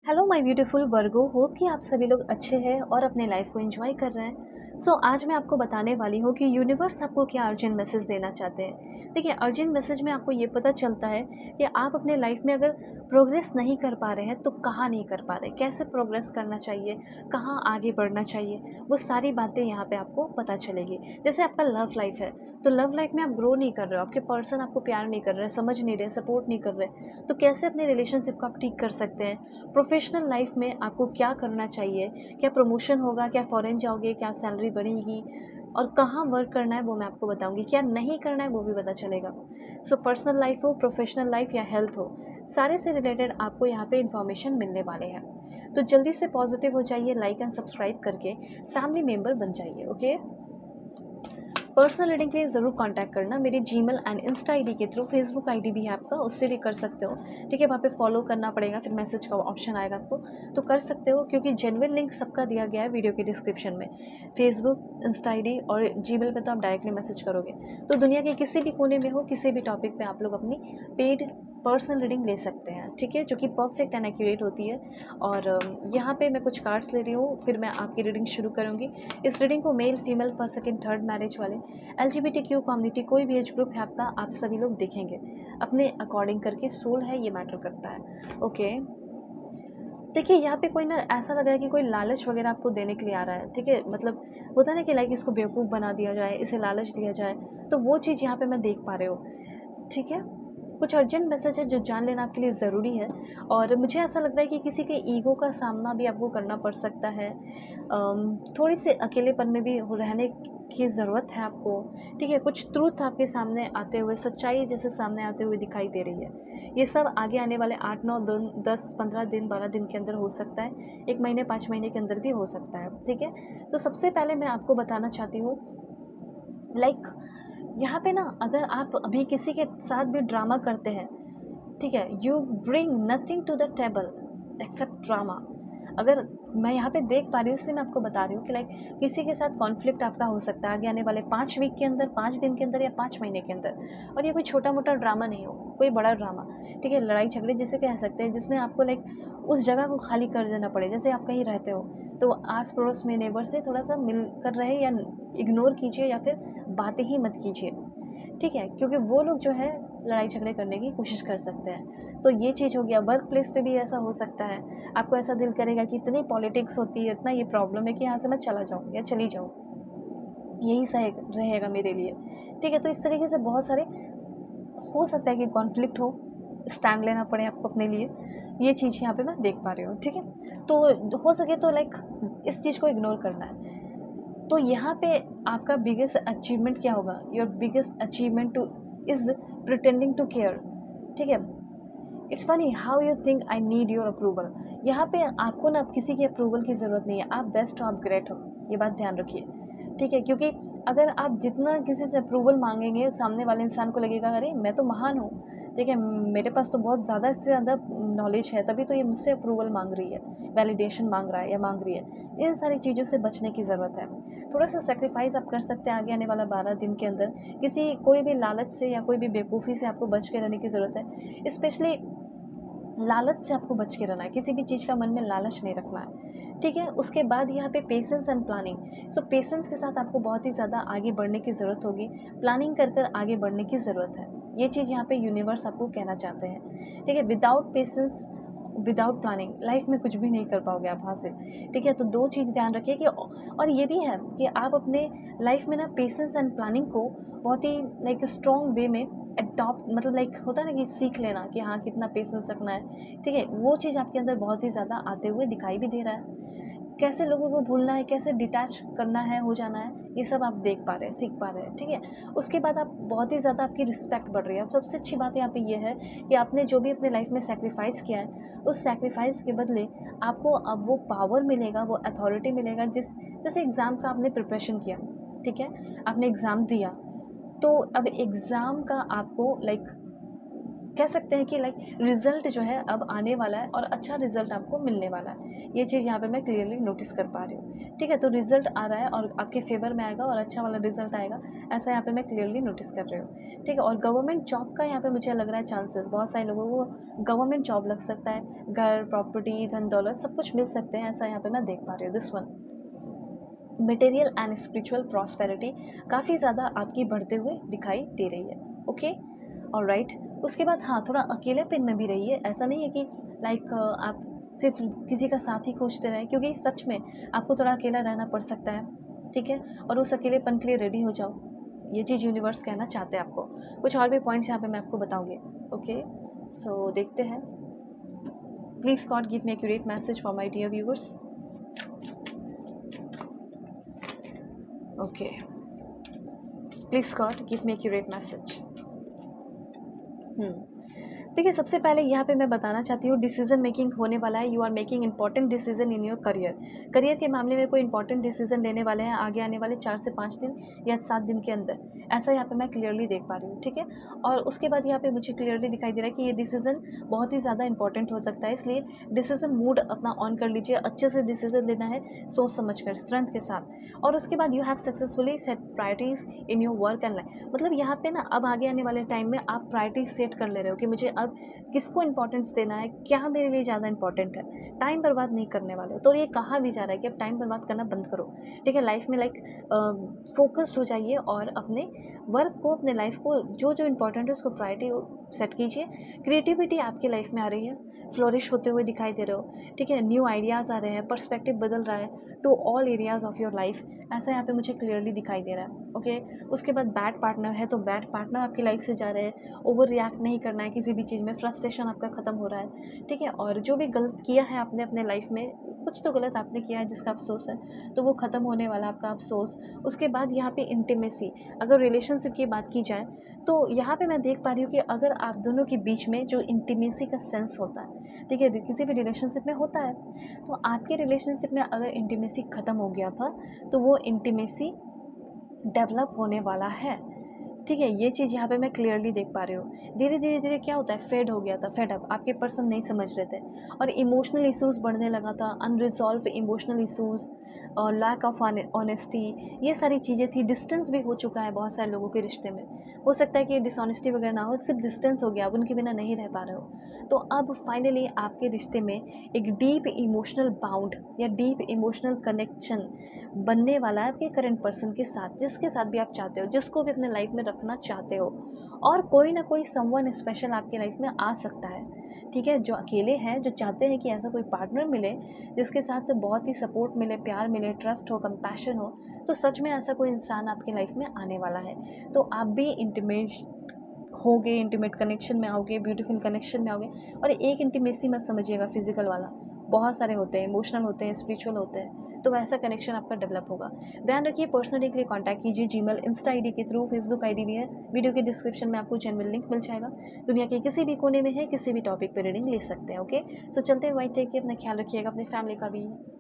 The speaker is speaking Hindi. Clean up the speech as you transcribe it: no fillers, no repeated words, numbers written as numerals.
Hello my beautiful Virgo, hope कि आप सभी लोग अच्छे हैं और अपने लाइफ को एंजॉय कर रहे हैं। आज मैं आपको बताने वाली हूँ कि यूनिवर्स आपको क्या अर्जेंट मैसेज देना चाहते हैं। देखिए, अर्जेंट मैसेज में आपको ये पता चलता है कि आप अपने लाइफ में अगर प्रोग्रेस नहीं कर पा रहे हैं तो कहाँ नहीं कर पा रहे, कैसे प्रोग्रेस करना चाहिए, कहाँ आगे बढ़ना चाहिए, वो सारी बातें यहाँ पे आपको पता चलेगी। जैसे आपका लव लाइफ है, तो लव लाइफ में आप ग्रो नहीं कर रहे हो, आपके पर्सन आपको प्यार नहीं कर रहे, समझ नहीं रहे, सपोर्ट नहीं कर रहे, तो कैसे अपने रिलेशनशिप को आप ठीक कर सकते हैं। प्रोफेशनल लाइफ में आपको क्या करना चाहिए, क्या प्रमोशन होगा, क्या फॉरेन जाओगे, क्या सैलरी बढ़ेगी और कहाँ वर्क करना है वो मैं आपको बताऊंगी, क्या नहीं करना है वो भी पता चलेगा। पर्सनल लाइफ हो, प्रोफेशनल लाइफ या हेल्थ हो, सारे से रिलेटेड आपको यहाँ पे इंफॉर्मेशन मिलने वाले हैं। तो जल्दी से पॉजिटिव हो जाइए, लाइक एंड सब्सक्राइब करके फैमिली मेम्बर बन जाइए। ओके, पर्सनल रीडिंग के लिए ज़रूर कांटेक्ट करना मेरी जीमेल एंड इंस्टा आईडी के थ्रू। फेसबुक आईडी भी है आपका, उससे भी कर सकते हो। ठीक है, वहाँ पे फॉलो करना पड़ेगा, फिर मैसेज का ऑप्शन आएगा आपको, तो कर सकते हो, क्योंकि जेन्युइन लिंक सबका दिया गया है वीडियो के डिस्क्रिप्शन में। फेसबुक, इंस्टा आईडी और जीमेल पे तो आप डायरेक्टली मैसेज करोगे तो दुनिया के किसी भी कोने में हो, किसी भी टॉपिक पे आप लोग अपनी पेड पर्सनल रीडिंग ले सकते हैं। ठीक है, जो कि परफेक्ट एंड एक्यूरेट होती है। और यहाँ पे मैं कुछ कार्ड्स ले रही हूँ, फिर मैं आपकी रीडिंग शुरू करूँगी। इस रीडिंग को male, female, first, second, third marriage वाले, LGBTQ कम्युनिटी, कोई भी एज ग्रुप है आपका, आप सभी लोग देखेंगे अपने अकॉर्डिंग करके। सोल है, ये मैटर करता है। ओके, देखिए यहाँ पे कोई ना ऐसा लग रहा है कि कोई लालच वगैरह आपको देने के लिए आ रहा है। ठीक है, मतलब होता है ना कि लाइक इसको बेवकूफ़ बना दिया जाए, इसे लालच दिया जाए, तो वो चीज़ यहाँ पे मैं देख पा रही हूँ। ठीक है, कुछ अर्जेंट मैसेज है जो जान लेना आपके लिए ज़रूरी है। और मुझे ऐसा लगता है कि किसी के ईगो का सामना भी आपको करना पड़ सकता है। थोड़ी सी अकेलेपन में भी रहने की ज़रूरत है आपको। ठीक है, कुछ ट्रूथ आपके सामने आते हुए, सच्चाई जैसे सामने आते हुए दिखाई दे रही है। ये सब आगे आने वाले 8-9 दिन, 10-15 दिन, 12 दिन के अंदर हो सकता है, 1 महीने, 5 महीने के अंदर भी हो सकता है। ठीक है, तो सबसे पहले मैं आपको बताना चाहती हूँ, लाइक यहाँ पे ना, अगर आप अभी किसी के साथ भी ड्रामा करते हैं, ठीक है, you bring nothing to the table except drama. अगर मैं यहाँ पे देख पा रही हूँ, इसलिए मैं आपको बता रही हूँ कि लाइक किसी के साथ कॉन्फ्लिक्ट आपका हो सकता है आगे आने वाले 5 वीक के अंदर, 5 दिन के अंदर या 5 महीने के अंदर। और ये कोई छोटा मोटा ड्रामा नहीं हो, कोई बड़ा ड्रामा। ठीक है, लड़ाई झगड़े जिसे कह सकते हैं, जिसमें आपको लाइक उस जगह को खाली कर देना पड़े। जैसे आप कहीं रहते हो तो आस पड़ोस में नेबर से थोड़ा सा मिल कर रहे, या इग्नोर कीजिए, या फिर बातें ही मत कीजिए। ठीक है, क्योंकि वो लोग जो है लड़ाई झगड़े करने की कोशिश कर सकते हैं। तो ये चीज़ हो गया। वर्क प्लेस पे भी ऐसा हो सकता है, आपको ऐसा दिल करेगा कि इतनी पॉलिटिक्स होती है, इतना ये प्रॉब्लम है कि यहाँ से मैं चला जाऊँ या चली जाऊँ, यही सही रहेगा मेरे लिए। ठीक है, तो इस तरीके से बहुत सारे हो सकता है कि कॉन्फ्लिक्ट हो, स्टैंड लेना पड़े आपको अपने लिए। ये चीज़ यहाँ पे मैं देख पा रही हूँ। ठीक है, तो हो सके तो लाइक इस चीज़ को इग्नोर करना है। तो यहाँ पे आपका बिगेस्ट अचीवमेंट क्या होगा? Your biggest achievement too is pretending to care. ठीक है, it's funny how you think I need your approval. यहाँ पे आपको ना किसी की अप्रूवल की ज़रूरत नहीं है, आप बेस्ट हो, आप ग्रेट हो, ये बात ध्यान रखिए। ठीक है, क्योंकि अगर आप जितना किसी से अप्रूवल मांगेंगे, सामने वाले इंसान को लगेगा अरे मैं तो महान हूँ, ठीक है, मेरे पास तो बहुत ज़्यादा, इससे ज़्यादा नॉलेज है, तभी तो ये मुझसे अप्रूवल मांग रही है, वैलिडेशन मांग रहा है या मांग रही है। इन सारी चीज़ों से बचने की ज़रूरत है। थोड़ा सा सेक्रीफाइस आप कर सकते हैं आगे आने वाला 12 दिन के अंदर। किसी कोई भी लालच से या कोई भी बेवकूफ़ी से आपको बच के रहने की ज़रूरत है। स्पेशली लालच से आपको बच के रहना है, किसी भी चीज़ का मन में लालच नहीं रखना है। ठीक है, उसके बाद यहाँ पे पेशेंस एंड प्लानिंग। पेशेंस के साथ आपको बहुत ही ज़्यादा आगे बढ़ने की ज़रूरत होगी, प्लानिंग कर कर आगे बढ़ने की ज़रूरत है। ये चीज़ यहाँ पे यूनिवर्स आपको कहना चाहते हैं। ठीक है, without patience, without planning life में कुछ भी नहीं कर पाओगे आप हासिल। ठीक है, तो 2 चीज़ ध्यान रखिए कि, और ये भी है कि आप अपने लाइफ में ना पेशेंस एंड प्लानिंग को बहुत ही लाइक स्ट्रॉन्ग वे में एडॉप्ट, मतलब लाइक होता है ना कि सीख लेना कि हाँ कितना पेशेंस रखना है। ठीक है, वो चीज़ आपके अंदर बहुत ही ज़्यादा आते हुए दिखाई भी दे रहा है। कैसे लोगों को भूलना है, कैसे डिटैच करना है, हो जाना है, ये सब आप देख पा रहे हैं, सीख पा रहे हैं। ठीक है, उसके बाद आप बहुत ही ज़्यादा, आपकी रिस्पेक्ट बढ़ रही है। अब सबसे अच्छी बात यहाँ पे ये है कि आपने जो भी अपने लाइफ में सेक्रीफाइस किया है, उस सेक्रीफाइस के बदले आपको अब वो पावर मिलेगा, वो अथॉरिटी मिलेगा। जैसे एग्ज़ाम का आपने प्रिपरेशन किया, ठीक है, आपने एग्ज़ाम दिया, तो अब एग्ज़ाम का आपको लाइक कह सकते हैं कि लाइक रिज़ल्ट जो है अब आने वाला है और अच्छा रिज़ल्ट आपको मिलने वाला है। ये चीज़ यहाँ पे मैं क्लियरली नोटिस कर पा रही हूँ। ठीक है, तो रिज़ल्ट आ रहा है और आपके फ़ेवर में आएगा और अच्छा वाला रिज़ल्ट आएगा, ऐसा यहाँ पे मैं क्लियरली नोटिस कर रही हूँ। ठीक है, और गवर्नमेंट जॉब का यहाँ पे मुझे लग रहा है चांसेस बहुत सारे लोगों को गवर्नमेंट जॉब लग सकता है। घर, प्रॉपर्टी, धन दौलत सब कुछ मिल सकते हैं, ऐसा यहाँ पे मैं देख पा रही हूँ। This one material and spiritual prosperity काफ़ी ज़्यादा आपकी बढ़ते हुए दिखाई दे रही है। Okay, alright. उसके बाद हाँ, थोड़ा अकेलेपन में भी रहिए। ऐसा नहीं है कि लाइक आप सिर्फ किसी का साथ ही खोजते रहें, क्योंकि सच में आपको थोड़ा अकेला रहना पड़ सकता है। ठीक है, और उस अकेलेपन के लिए रेडी हो जाओ। ये चीज़ यूनिवर्स कहना चाहते हैं आपको। कुछ और भी पॉइंट्स यहाँ पे मैं आपको बताऊँगी। ओके, सो देखते हैं। Please God give me accurate message for my dear viewers. Okay, please God give me accurate message. देखिए, सबसे पहले यहाँ पे मैं बताना चाहती हूँ, डिसीजन मेकिंग होने वाला है। You are making important decision in your career. Career के मामले में कोई इंपॉर्टेंट डिसीजन लेने वाले हैं आगे आने वाले 4 से 5 दिन या 7 दिन के अंदर, ऐसा यहाँ पे मैं क्लियरली देख पा रही हूँ। ठीक है, और उसके बाद यहाँ पे मुझे क्लियरली दिखाई दे रहा है कि ये डिसीजन बहुत ही ज़्यादा इंपॉर्टेंट हो सकता है, इसलिए डिसीजन मूड अपना ऑन कर लीजिए। अच्छे से डिसीजन लेना है, सोच समझ कर, स्ट्रेंथ के साथ। और उसके बाद you have successfully set priorities in your work and life. मतलब यहाँ पे ना अब आगे आने वाले टाइम में आप प्रायोरिटीज सेट कर ले रहे हो कि मुझे अब किसको इंपॉर्टेंस देना है, क्या मेरे लिए ज़्यादा इंपॉर्टेंट है। टाइम बर्बाद नहीं करने वाले हो। तो ये कहा भी जा रहा है कि अब टाइम बर्बाद करना बंद करो। ठीक है, लाइफ में लाइक फोकस्ड हो जाइए और अपने वर्क को, अपने लाइफ को जो जो इंपॉर्टेंट है उसको प्रायोरिटी सेट कीजिए। क्रिएटिविटी आपकी लाइफ में आ रही है, फ्लोरिश होते हुए दिखाई दे रहे हो। ठीक है, न्यू आइडियाज़ आ रहे हैं, पर्सपेक्टिव बदल रहा है to all areas of your life, ऐसा यहाँ पे मुझे क्लियरली दिखाई दे रहा है। ओके, उसके बाद बैड पार्टनर है तो बैड पार्टनर आपकी लाइफ से जा रहे हैं। ओवर रिएक्ट नहीं करना है किसी भी चीज़ में, फ्रस्ट्रेशन आपका ख़त्म हो रहा है। ठीक है, और जो भी गलत किया है आपने अपने लाइफ में, कुछ तो गलत आपने किया है जिसका अफसोस है, तो वो ख़त्म होने वाला आपका अफसोस। उसके बाद यहाँ पे इंटीमेसी, अगर रिलेशनशिप की बात की जाए तो यहाँ पे मैं देख पा रही हूँ कि अगर आप दोनों के बीच में जो इंटीमेसी का सेंस होता है, ठीक है, किसी भी रिलेशनशिप में होता है, तो आपके रिलेशनशिप में अगर इंटीमेसी ख़त्म हो गया था तो वो इंटीमेसी डेवलप होने वाला है। ठीक है, ये चीज़ यहाँ पे मैं क्लियरली देख पा रही हूँ। धीरे धीरे धीरे क्या होता है, फेड हो गया था, फेड अप, आपके पर्सन नहीं समझ रहे थे और इमोशनल इश्यूज़ बढ़ने लगा था, अनरिजॉल्व इमोशनल इश्यूज़ और लैक ऑफ ऑनेस्टी, ये सारी चीज़ें थी। डिस्टेंस भी हो चुका है बहुत सारे लोगों के रिश्ते में। हो सकता है कि डिसऑनेस्टी वगैरह ना हो, सिर्फ डिस्टेंस हो गया, अब उनके बिना नहीं रह पा रहे हो। तो अब फाइनली आपके रिश्ते में एक डीप इमोशनल बाउंड या डीप इमोशनल कनेक्शन बनने वाला है आपके करंट पर्सन के साथ, जिसके साथ भी आप चाहते हो, जिसको भी अपने लाइफ में रखना चाहते हो। और कोई ना कोई समवन स्पेशल आपके लाइफ में आ सकता है। ठीक है, जो अकेले हैं, जो चाहते हैं कि ऐसा कोई पार्टनर मिले जिसके साथ बहुत ही सपोर्ट मिले, प्यार मिले, ट्रस्ट हो, कंपैशन हो, तो सच में ऐसा कोई इंसान आपके लाइफ में आने वाला है। तो आप भी इंटीमेट होगे, इंटीमेट कनेक्शन में आओगे, ब्यूटीफुल कनेक्शन में आओगे। और एक इंटीमेसी मत समझिएगा फिजिकल वाला, बहुत सारे होते हैं, इमोशनल होते हैं, स्पिरिचुअल होते हैं, तो वैसा कनेक्शन आपका डेवलप होगा। ध्यान रखिए, पर्सनली के लिए कॉन्टैक्ट कीजिए जीमेल, इंस्टा आईडी के थ्रू, फेसबुक आईडी भी है, वीडियो के डिस्क्रिप्शन में आपको जेन्युइन लिंक मिल जाएगा। दुनिया के किसी भी कोने में है, किसी भी टॉपिक पर रीडिंग ले सकते हैं। ओके, सो चलते हैं, वाइट टेक के, अपना ख्याल रखिएगा, अपनी फैमिली का भी।